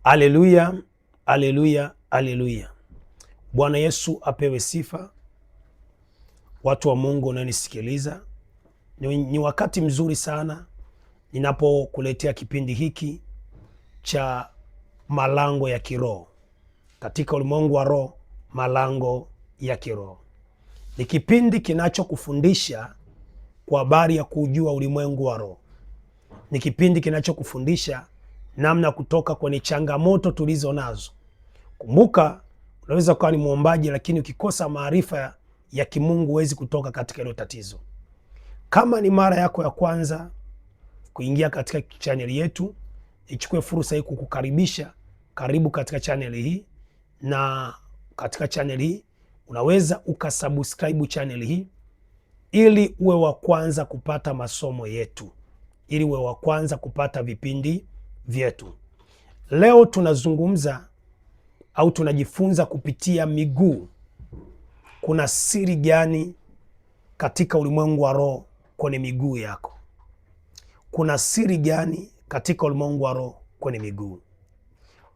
Aleluya, aleluya, aleluya. Bwana Yesu apewe sifa. Watu wa Mungu unanisikiliza, ni wakati mzuri sana ninapokuletea kipindi hiki cha malango ya kiroho katika ulimwengu wa roho. Malango ya kiroho ni kipindi kinachokufundisha kwa habari ya kujua ulimwengu wa roho. Ni kipindi kinachokufundisha namna kutoka kwenye changamoto tulizo nazo. Kumbuka, unaweza kuwa ni muombaji lakini ukikosa maarifa ya kimungu huwezi kutoka katika hilo tatizo. Kama ni mara yako ya kwanza kuingia katika chaneli yetu, nichukue fursa hii kukukaribisha. Karibu katika chaneli hii, na katika chaneli hii unaweza ukasubscribe chaneli hii ili uwe wa kwanza kupata masomo yetu, ili uwe wa kwanza kupata vipindi vyetu. Leo tunazungumza au tunajifunza kupitia miguu. Kuna siri gani katika ulimwengu wa roho kwenye miguu yako? Kuna siri gani katika ulimwengu wa roho kwenye miguu?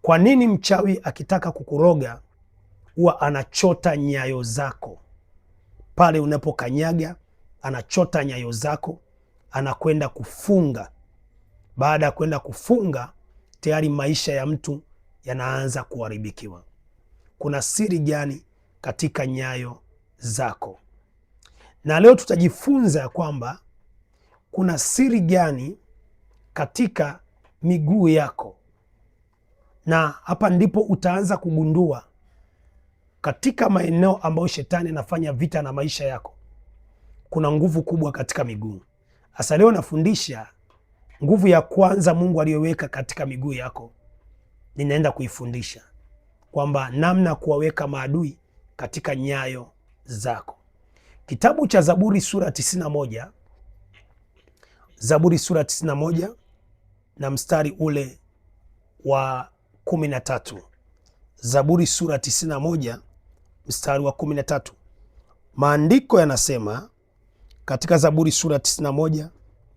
Kwa nini mchawi akitaka kukuroga huwa anachota nyayo zako pale unapokanyaga? Anachota nyayo zako, anakwenda kufunga. Baada ya kwenda kufunga, tayari maisha ya mtu yanaanza kuharibikiwa. Kuna siri gani katika nyayo zako? Na leo tutajifunza kwamba kuna siri gani katika miguu yako, na hapa ndipo utaanza kugundua katika maeneo ambayo shetani anafanya vita na maisha yako, kuna nguvu kubwa katika miguu. Sasa leo nafundisha nguvu ya kwanza Mungu aliyoweka katika miguu yako. Ninaenda kuifundisha kwamba namna kuwaweka maadui katika nyayo zako. Kitabu cha Zaburi sura 91, Zaburi sura 91 na mstari ule wa 13. Zaburi sura 91 mstari wa 13. Maandiko yanasema katika Zaburi sura 91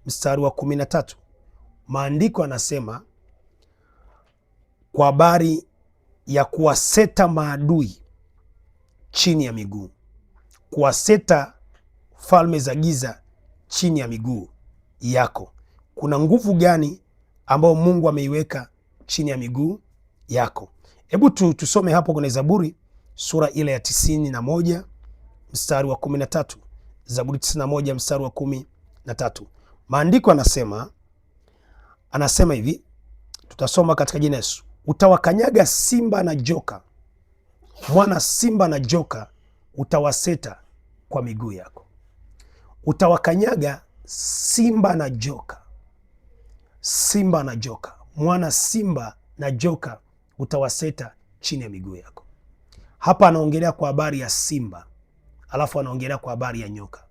mstari wa 13, maandiko yanasema kwa habari ya kuwaseta maadui chini ya miguu, kuwaseta falme za giza chini ya miguu yako. Kuna nguvu gani ambayo Mungu ameiweka chini ya miguu yako? Hebu tusome hapo kwenye Zaburi sura ile ya 91 mstari wa 13. Zaburi 91 mstari wa 13. Maandiko anasema hivi, tutasoma katika jina Yesu. Utawakanyaga simba na joka, mwana simba na joka utawaseta kwa miguu yako. Utawakanyaga simba na joka, simba na joka, mwana simba na joka utawaseta chini ya miguu yako. Hapa anaongelea kwa habari ya simba, alafu anaongelea kwa habari ya nyoka.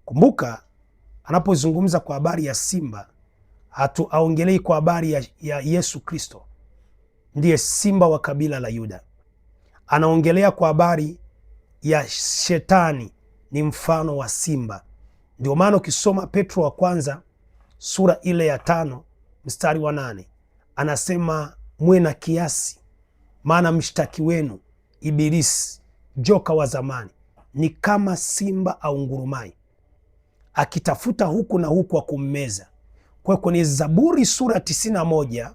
Kumbuka, anapozungumza kwa habari ya simba, aongelei kwa habari ya Yesu Kristo ndiye simba wa kabila la Yuda. Anaongelea kwa habari ya shetani, ni mfano wa simba. Ndio maana ukisoma Petro wa kwanza sura ile ya 5 mstari wa 8 anasema muwe na kiasi, maana mshtaki wenu Ibilisi, joka wa zamani, ni kama simba au ngurumai akitafuta huku na huku wa kummeza. Kwa kwenye Zaburi sura 91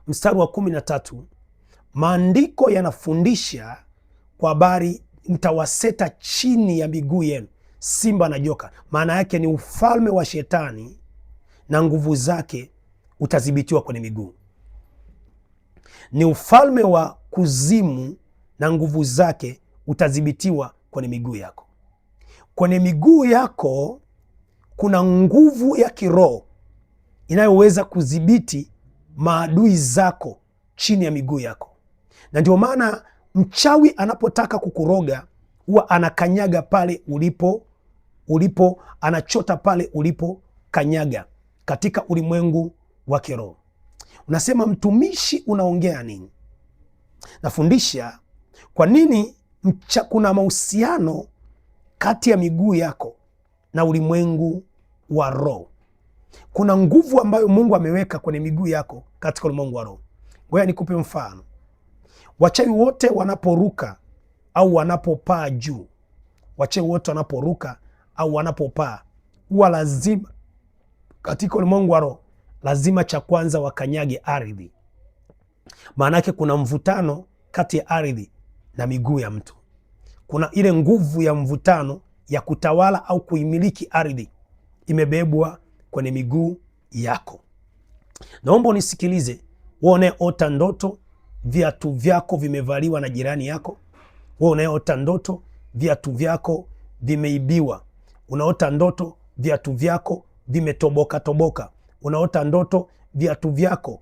mstari wa 13 maandiko yanafundisha kwa habari mtawaseta chini ya miguu yenu simba na joka. Maana yake ni ufalme wa shetani na nguvu zake utadhibitiwa kwenye miguu. Ni ufalme wa kuzimu na nguvu zake utadhibitiwa kwenye miguu yako. Kwenye miguu yako kuna nguvu ya kiroho inayoweza kudhibiti maadui zako chini ya miguu yako. Na ndio maana mchawi anapotaka kukuroga huwa anakanyaga pale ulipo, anachota pale ulipo kanyaga katika ulimwengu wa kiroho. Unasema, mtumishi, unaongea nini? Nafundisha kwa nini kuna mahusiano kati ya miguu yako na ulimwengu wa roho. Kuna nguvu ambayo Mungu ameweka kwenye miguu yako katika ulimwengu wa roho. Ngoja nikupe mfano. Wachawi wote wanaporuka au wanapopaa juu, wachawi wote wanaporuka au wanapopaa, huwa lazima katika ulimwengu wa roho, lazima cha kwanza wakanyage ardhi. Maana yake kuna mvutano kati ya ardhi na miguu ya mtu. Kuna ile nguvu ya mvutano ya kutawala au kuimiliki ardhi imebebwa kwenye miguu yako. Naomba unisikilize, wewe unayeota ndoto viatu vyako vimevaliwa na jirani yako, wewe unayeota ndoto viatu vyako vimeibiwa, unaota ndoto viatu vyako vimetoboka toboka, unaota ndoto viatu vyako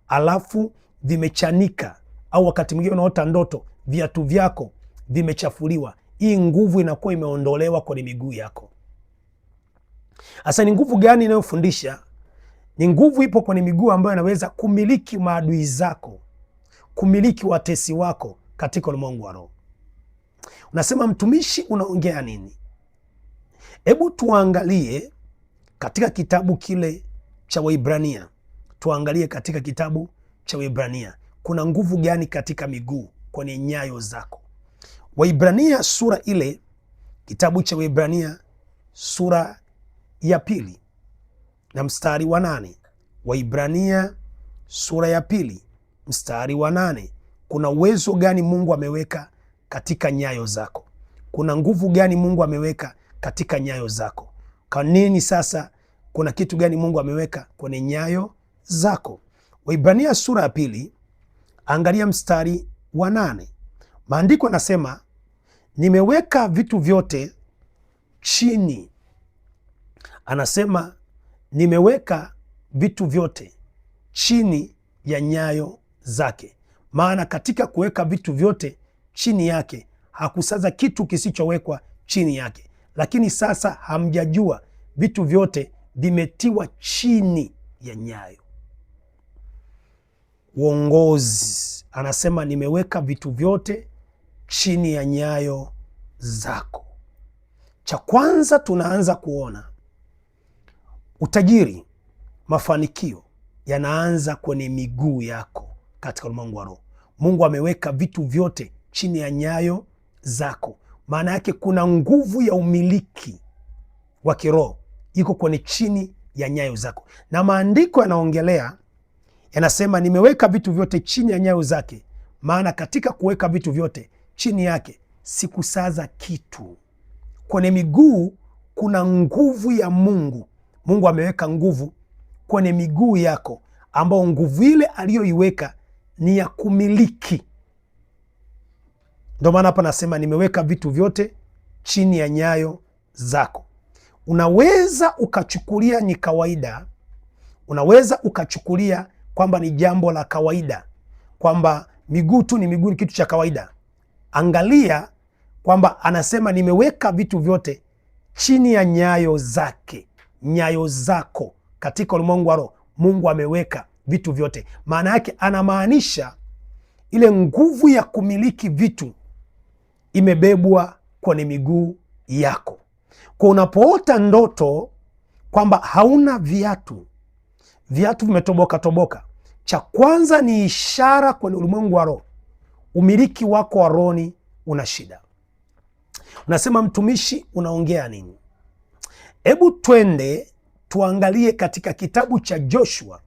alafu vimechanika, au wakati mwingine unaota ndoto viatu vyako vimechafuliwa. Hii nguvu inakuwa imeondolewa kwenye miguu yako. Sasa ni nguvu gani inayofundisha? Ni nguvu ipo kwenye miguu ambayo inaweza kumiliki maadui zako, kumiliki watesi wako katika ulimwengu wa roho. Unasema, mtumishi, unaongea nini? Hebu tuangalie katika kitabu kile cha Waebrania. Tuangalie katika kitabu cha Waebrania kuna nguvu gani katika miguu, kwenye nyayo zako. Waebrania sura ile, kitabu cha Waebrania sura ya 2 na mstari wa 8. Waebrania sura ya 2 mstari wa 8. Kuna uwezo gani Mungu ameweka katika nyayo zako? Kuna nguvu gani Mungu ameweka katika nyayo zako? Kwa nini sasa? Kuna kitu gani Mungu ameweka kwenye nyayo zako? Waebrania sura ya 2, angalia mstari wa 8. Maandiko yanasema, nimeweka vitu vyote chini. Anasema nimeweka vitu vyote chini ya nyayo zake. Maana katika kuweka vitu vyote chini yake hakusaza kitu kisichowekwa chini yake. Lakini sasa hamjajua vitu vyote vimetiwa chini ya nyayo. Uongozi, anasema nimeweka vitu vyote chini ya nyayo zako. Cha kwanza tunaanza kuona utajiri, mafanikio yanaanza kwenye miguu yako katika ulimwengu wa roho. Mungu ameweka vitu vyote chini ya nyayo zako. Maana yake kuna nguvu ya umiliki wa kiroho iko kwenye chini ya nyayo zako. Na maandiko yanaongelea, yanasema nimeweka vitu vyote chini ya nyayo zake. Maana katika kuweka vitu vyote chini yake sikusaza kitu. Kwenye miguu kuna nguvu ya Mungu. Mungu ameweka nguvu kwenye miguu yako, ambao nguvu ile aliyoiweka ni ya kumiliki. Ndio maana hapa nasema nimeweka vitu vyote chini ya nyayo zako. Unaweza ukachukulia ni kawaida, unaweza ukachukulia kwamba ni jambo la kawaida, kwamba miguu tu ni miguu, ni kitu cha kawaida. Angalia kwamba anasema nimeweka vitu vyote chini ya nyayo zake. Nyayo zako katika ulimwengu wa roho, Mungu ameweka vitu vyote. Maana yake anamaanisha ile nguvu ya kumiliki vitu imebebwa kwenye miguu yako. Kwa unapoota ndoto kwamba hauna viatu, viatu vimetoboka toboka, cha kwanza ni ishara kwenye ulimwengu wa roho, umiliki wako wa rohoni una shida. Unasema, mtumishi, unaongea nini? Hebu twende tuangalie katika kitabu cha Joshua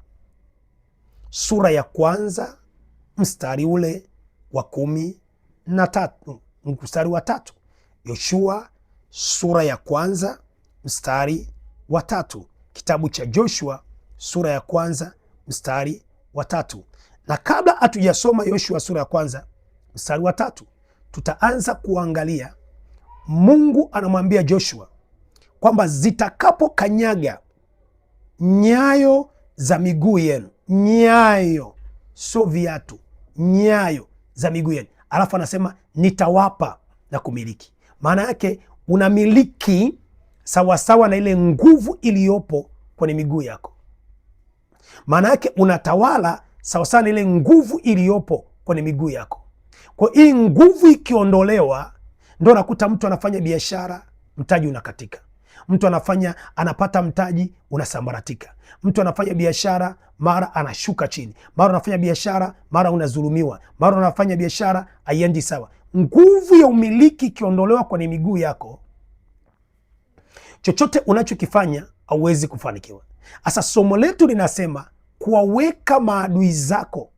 sura ya 1 mstari ule wa 13, mstari wa 3. Joshua sura ya 1 mstari wa 3. Kitabu cha Joshua sura ya 1 mstari wa 3. Na kabla hatujasoma Joshua sura ya 1 mstari wa 3, tutaanza kuangalia Mungu anamwambia Joshua kwamba zitakapokanyaga nyayo za miguu yenu, nyayo sio viatu, nyayo za miguu yenu, alafu anasema nitawapa na kumiliki. Maana yake unamiliki sawasawa na ile nguvu iliyopo kwenye miguu yako. Maana yake unatawala sawasawa na ile nguvu iliyopo kwenye miguu yako. Kwa hii nguvu ikiondolewa, ndo nakuta mtu anafanya biashara, mtaji unakatika. Mtu anapata mtaji, unasambaratika. Mtu anafanya biashara, mara anashuka chini. Mara unafanya biashara, mara unazulumiwa. Mara unafanya biashara, haiendi sawa. Nguvu ya umiliki ikiondolewa kwenye miguu yako, chochote unachokifanya hauwezi kufanikiwa. Sasa somo letu linasema kuwaweka maadui zako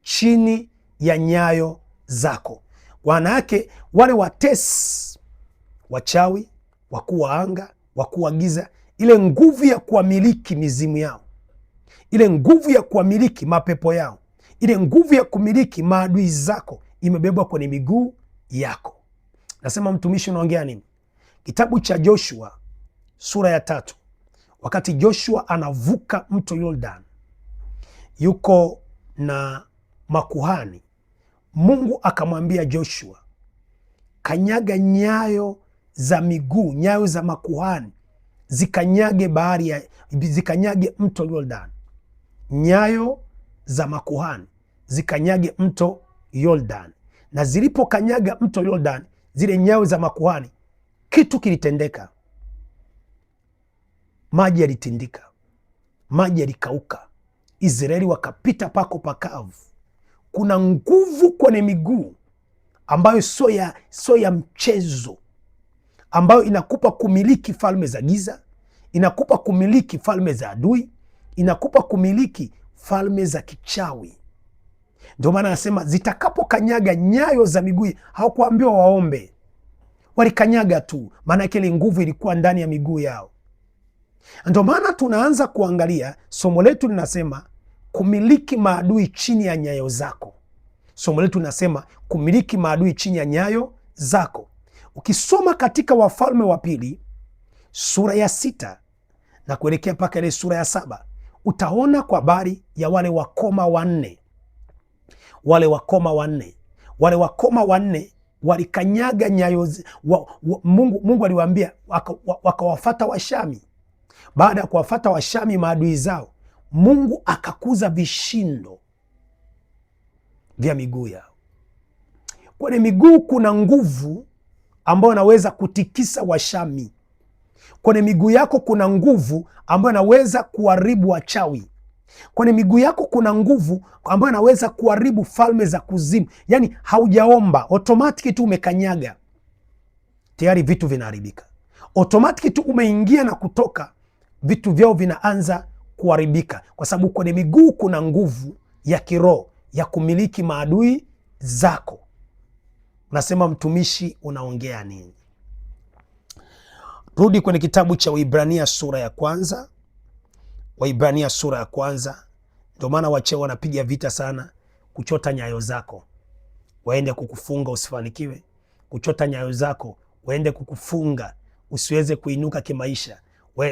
chini ya nyayo zako. Maana yake wale watesi, wachawi, wakuu wa anga, wakuu wa giza, ile nguvu ya kuwamiliki mizimu yao, ile nguvu ya kuwamiliki mapepo yao, ile nguvu ya kumiliki maadui zako imebebwa kwenye miguu yako. Nasema mtumishi, unaongea nini? Kitabu cha Joshua sura ya 3, wakati Joshua anavuka mto Yordan, yuko na makuhani, Mungu akamwambia Joshua, kanyaga nyayo za miguu, nyayo za makuhani zikanyage mto Yordan. Nyayo za makuhani zikanyage mto Yordan. Na zilipokanyaga mto Yordan, zile nyayo za makuhani, kitu kilitendeka. Maji yalitindika, maji yalikauka, Israeli wakapita pako pakavu. Kuna nguvu kwenye miguu ambayo sio ya mchezo, ambayo inakupa kumiliki falme za giza, inakupa kumiliki falme za adui, inakupa kumiliki falme za kichawi. Ndio maana anasema zitakapokanyaga nyayo za miguu. Hawakuambiwa waombe, walikanyaga tu, maana yake ile nguvu ilikuwa ndani ya miguu yao. Ndio maana tunaanza kuangalia, somo letu linasema kumiliki maadui chini ya nyayo zako. Somo letu linasema kumiliki maadui chini ya nyayo zako. Ukisoma katika Wafalme wa Pili sura ya 6 na kuelekea mpaka ile sura ya 7, utaona kwa habari ya wale wakoma wanne. Wale wakoma wanne walikanyaga nyayo. Mungu aliwaambia wakawafata Washami. Baada ya kuwafata Washami maadui zao, Mungu akakuza vishindo vya miguu yao. Kwenye miguu kuna nguvu ambayo inaweza kutikisa Washami. Kwenye miguu yako kuna nguvu ambayo inaweza kuharibu wachawi. Kwenye miguu yako kuna nguvu ambayo inaweza kuharibu falme za kuzimu. Yaani haujaomba, automatic tu umekanyaga, tayari vitu vinaharibika. Automatic tu umeingia na kutoka, vitu vyao vinaanza kuharibika, kwa sababu kwenye miguu kuna nguvu ya kiroho ya kumiliki maadui zako. Unasema mtumishi, unaongea nini? Rudi kwenye kitabu cha Waibrania sura ya 1. Waibrania sura ya 1. Ndio maana wachawi wanapiga vita sana kuchota nyayo zako waende kukufunga usifanikiwe, kuchota nyayo zako waende kukufunga usiweze kuinuka kimaisha,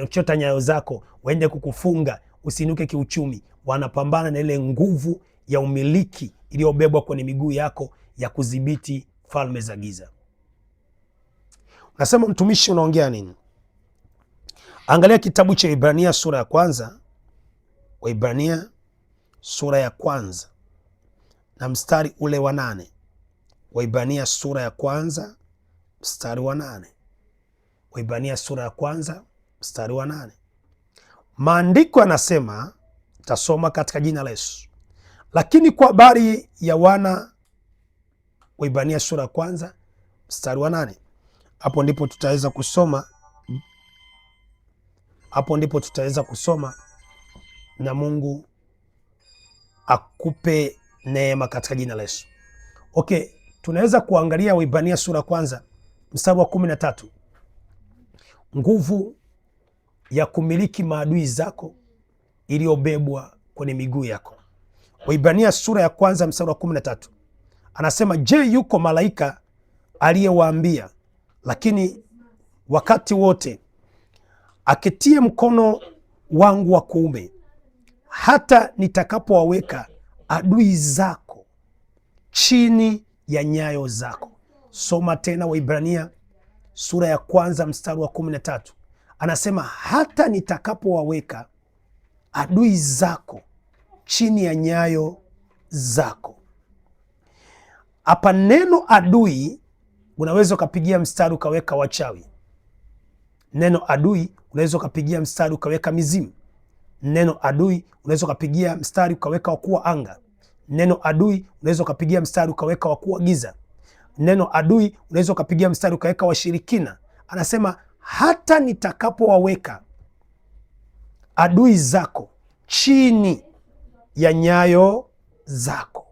kuchota nyayo zako waende kukufunga usiinuke kiuchumi. Wanapambana na ile nguvu ya umiliki iliyobebwa kwenye miguu yako ya kudhibiti falme za giza. Nasema mtumishi, unaongea nini? Angalia kitabu cha Ibrania sura ya 1. Waibrania sura ya 1 na mstari ule wa 8. Waibrania sura ya 1 mstari wa 8. Waibrania sura ya 1 mstari wa 8. Maandiko yanasema, tasoma katika jina la Yesu. Lakini kwa habari ya wana, Waibrania sura ya 1 mstari wa 8. Hapo ndipo tutaweza kusoma, na Mungu akupe neema katika jina la Yesu. Okay, tunaweza kuangalia Waibrania sura ya 1 mstari wa 13. Nguvu ya kumiliki maadui zako iliyobebwa kwenye miguu yako. Waibrania sura ya 1 mstari wa 13. Anasema, je, yuko malaika aliyewaambia, lakini wakati wote aketie mkono wangu wa kuume, hata nitakapowaweka adui zako chini ya nyayo zako. Soma tena Waibrania sura ya 1 mstari wa 13. Anasema hata nitakapowaweka adui zako chini ya nyayo zako. Hapa neno adui unaweza ukapigia mstari ukaweka wachawi. Neno adui unaweza ukapigia mstari ukaweka mizimu. Neno adui unaweza ukapigia mstari ukaweka wakuu wa anga. Neno adui unaweza ukapigia mstari ukaweka wakuu wa giza. Neno adui unaweza ukapigia mstari ukaweka washirikina. Anasema hata nitakapowaweka adui zako chini ya nyayo zako.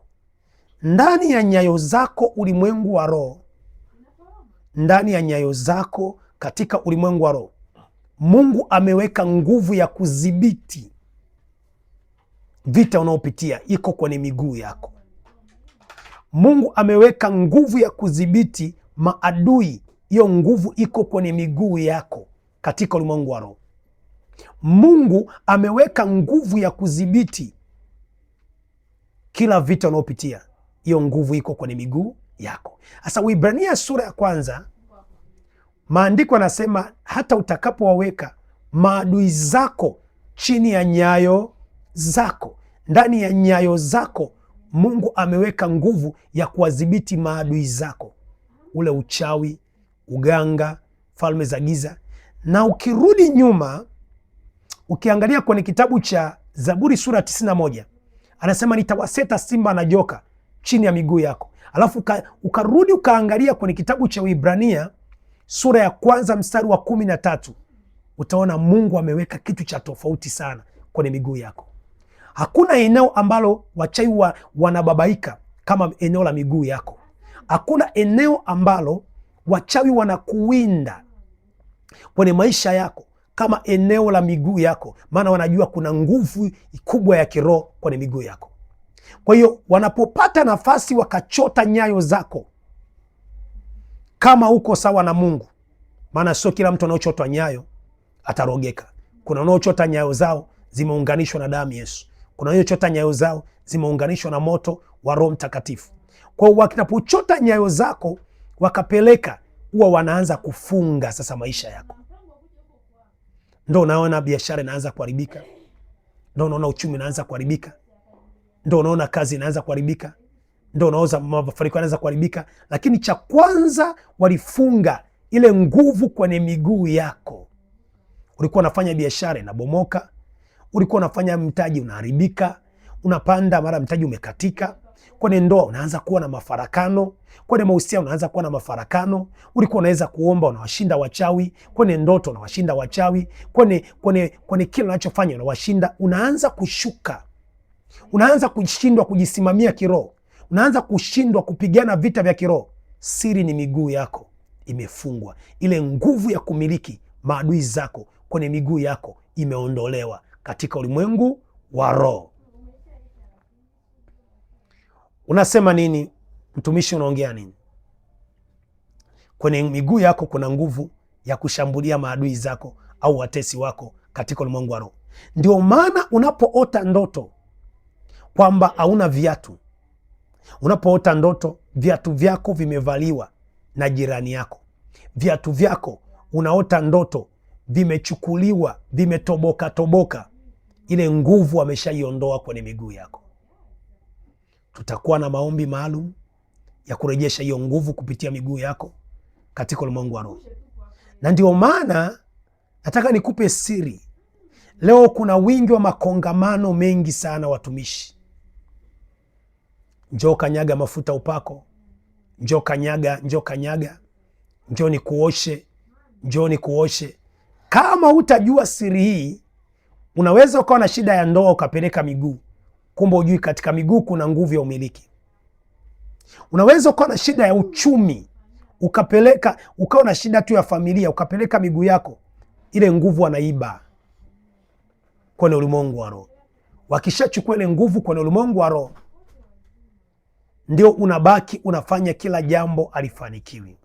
Ndani ya nyayo zako ulimwengu wa roho, ndani ya nyayo zako katika ulimwengu wa roho, Mungu ameweka nguvu ya kudhibiti vita unaopitia, iko kwenye miguu yako. Mungu ameweka nguvu ya kudhibiti maadui, hiyo nguvu iko kwenye miguu yako katika ulimwengu wa roho. Mungu ameweka nguvu ya kudhibiti kila vita unaopitia, hiyo nguvu iko kwenye miguu yako. Sasa Waebrania sura ya 1 maandiko yanasema hata utakapowaweka maadui zako chini ya nyayo zako. Ndani ya nyayo zako Mungu ameweka nguvu ya kuwadhibiti maadui zako, ule uchawi, uganga, falme za giza. Na ukirudi nyuma ukiangalia kwenye kitabu cha Zaburi sura 91 anasema nitawaseta simba na joka chini ya miguu yako. Alafu ukarudi ukaangalia kwenye kitabu cha Waebrania sura ya 1 mstari wa 13 utaona Mungu ameweka kitu cha tofauti sana kwenye miguu yako. Hakuna eneo ambalo wachawi wanababaika kama eneo la miguu yako. Hakuna eneo ambalo wachawi wanakuwinda kwenye maisha yako kama eneo la miguu yako, maana wanajua kuna nguvu kubwa ya kiroho kwenye miguu yako. Kwa hiyo wanapopata nafasi wakachota nyayo zako, kama uko sawa na Mungu, maana sio kila mtu anaochotwa nyayo atarogeka. Kuna wanaochota nyayo zao zimeunganishwa na damu Yesu. Kuna wanaochota nyayo zao zimeunganishwa na moto wa Roho Mtakatifu. Kwa hiyo wakinapochota nyayo zako wakapeleka, huwa wanaanza kufunga sasa maisha yako. Ndio unaona biashara inaanza kuharibika, ndio unaona uchumi unaanza kuharibika, ndio unaona kazi inaanza kuharibika, ndio unaona mafanikio yanaanza kuharibika. Lakini cha kwanza walifunga ile nguvu kwenye miguu yako. Ulikuwa unafanya biashara inabomoka, ulikuwa unafanya mtaji unaharibika, unapanda mara mtaji umekatika. Kwenye ndoa unaanza kuwa na mafarakano, kwenye mahusiano unaanza kuwa na mafarakano. Ulikuwa unaweza kuomba unawashinda wachawi, kwenye ndoto unawashinda wachawi, kwenye kila unachofanya unawashinda. Unaanza kushuka, unaanza kushindwa kujisimamia kiroho, unaanza kushindwa kupigana vita vya kiroho. Siri ni miguu yako imefungwa. Ile nguvu ya kumiliki maadui zako kwenye miguu yako imeondolewa katika ulimwengu wa roho. Unasema nini mtumishi? Unaongea nini? Kwenye miguu yako kuna nguvu ya kushambulia maadui zako au watesi wako katika ulimwengu wa roho. Ndio maana unapoota ndoto kwamba hauna viatu, unapoota ndoto viatu vyako vimevaliwa na jirani yako, viatu vyako unaota ndoto vimechukuliwa, vimetoboka toboka, ile nguvu ameshaiondoa kwenye miguu yako. Tutakuwa na maombi maalum ya kurejesha hiyo nguvu kupitia miguu yako katika ulimwengu wa roho. Na ndio maana nataka nikupe siri. Leo kuna wingi wa makongamano mengi sana watumishi. Njoo kanyaga mafuta upako, njoo kanyaga, njoo ni kuoshe. Kama utajua siri hii, unaweza ukawa na shida ya ndoa ukapeleka miguu, kumbe ujui katika miguu kuna nguvu ya umiliki. Unaweza ukawa na shida ya uchumi ukapeleka, ukawa na shida tu ya familia ukapeleka miguu yako, ile nguvu wanaiba kwenye ulimwengu wa roho. Wakishachukua ile nguvu kwenye ulimwengu wa roho, ndio unabaki unafanya kila jambo alifanikiwi.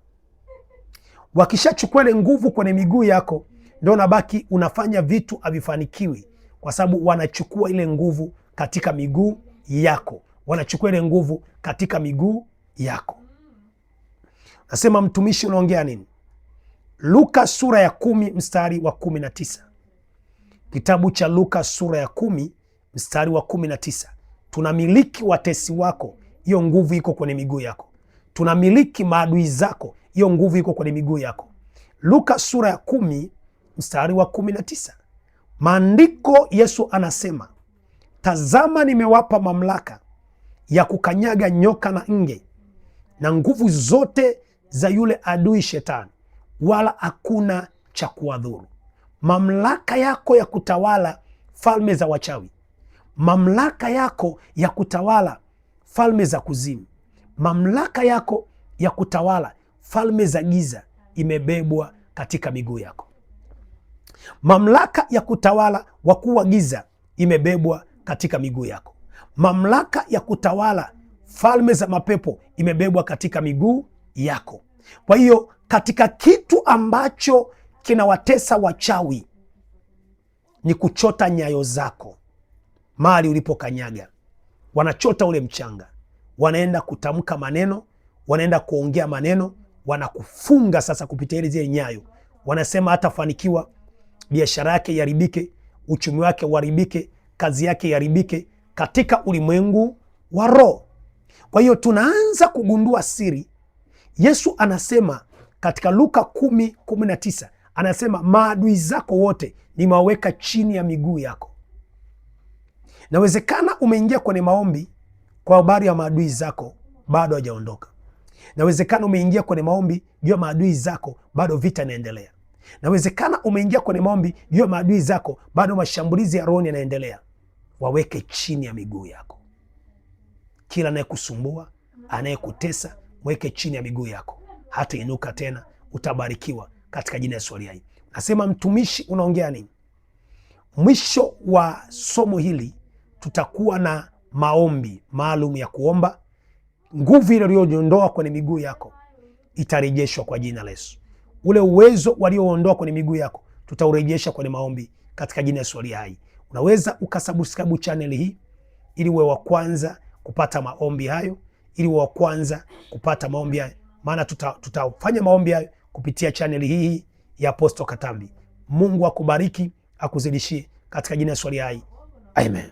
Wakishachukua ile nguvu kwenye miguu yako, ndio unabaki unafanya vitu havifanikiwi, kwa sababu wanachukua ile nguvu katika miguu yako, wanachukua ile nguvu katika miguu yako. Nasema mtumishi, unaongea nini? Luka sura ya 10 mstari wa 19. Kitabu cha Luka sura ya 10 mstari wa 19. Tunamiliki watesi wako, hiyo nguvu iko kwenye miguu yako. Tunamiliki maadui zako, hiyo nguvu iko kwenye miguu yako. Luka sura ya 10 mstari wa 19. Maandiko, Yesu anasema, tazama nimewapa mamlaka ya kukanyaga nyoka na nge na nguvu zote za yule adui Shetani, wala hakuna cha kuwadhuru. Mamlaka yako ya kutawala falme za wachawi, mamlaka yako ya kutawala falme za kuzimu, mamlaka yako ya kutawala falme za giza imebebwa katika miguu yako. Mamlaka ya kutawala wakuu wa giza imebebwa katika miguu yako. Mamlaka ya kutawala falme za mapepo imebebwa katika miguu yako. Kwa hiyo katika kitu ambacho kinawatesa wachawi ni kuchota nyayo zako mahali ulipokanyaga. Wanachota ule mchanga, wanaenda kutamka maneno, wanaenda kuongea maneno, wanakufunga sasa kupitia zile nyayo. Wanasema hatafanikiwa, biashara yake iharibike, uchumi wake uharibike, kazi yake iharibike, katika ulimwengu wa roho. Kwa hiyo tunaanza kugundua siri. Yesu anasema katika Luka 10:19, anasema maadui zako wote nimewaweka chini ya miguu yako. Nawezekana umeingia kwenye maombi kwa habari ya maadui zako, bado hajaondoka. Nawezekana umeingia kwenye maombi juu ya maadui zako, bado vita inaendelea. Nawezekana umeingia kwenye maombi juu ya maadui zako, bado mashambulizi ya roho yanaendelea. Waweke chini ya miguu yako. Kila anayekusumbua, anayekutesa, mweke chini ya miguu yako. Hata inuka tena, utabarikiwa katika jina la Yesu aliye hai. Nasema mtumishi, unaongea nini? Mwisho wa somo hili tutakuwa na maombi maalum ya kuomba nguvu ile uliyojiondoa kwenye miguu yako itarejeshwa kwa jina la Yesu. Ule uwezo walioondoa kwenye miguu yako tutaurejesha kwenye maombi katika jina la Yesu aliye hai. Unaweza ukasubscribe channel hii ili uwe wa kwanza kupata maombi hayo, ili uwe wa kwanza kupata maombi hayo, maana tutafanya maombi hayo kupitia channel hii ya Apostle Katambi. Mungu akubariki, akuzidishie katika jina la Yesu aliye hai. Amen.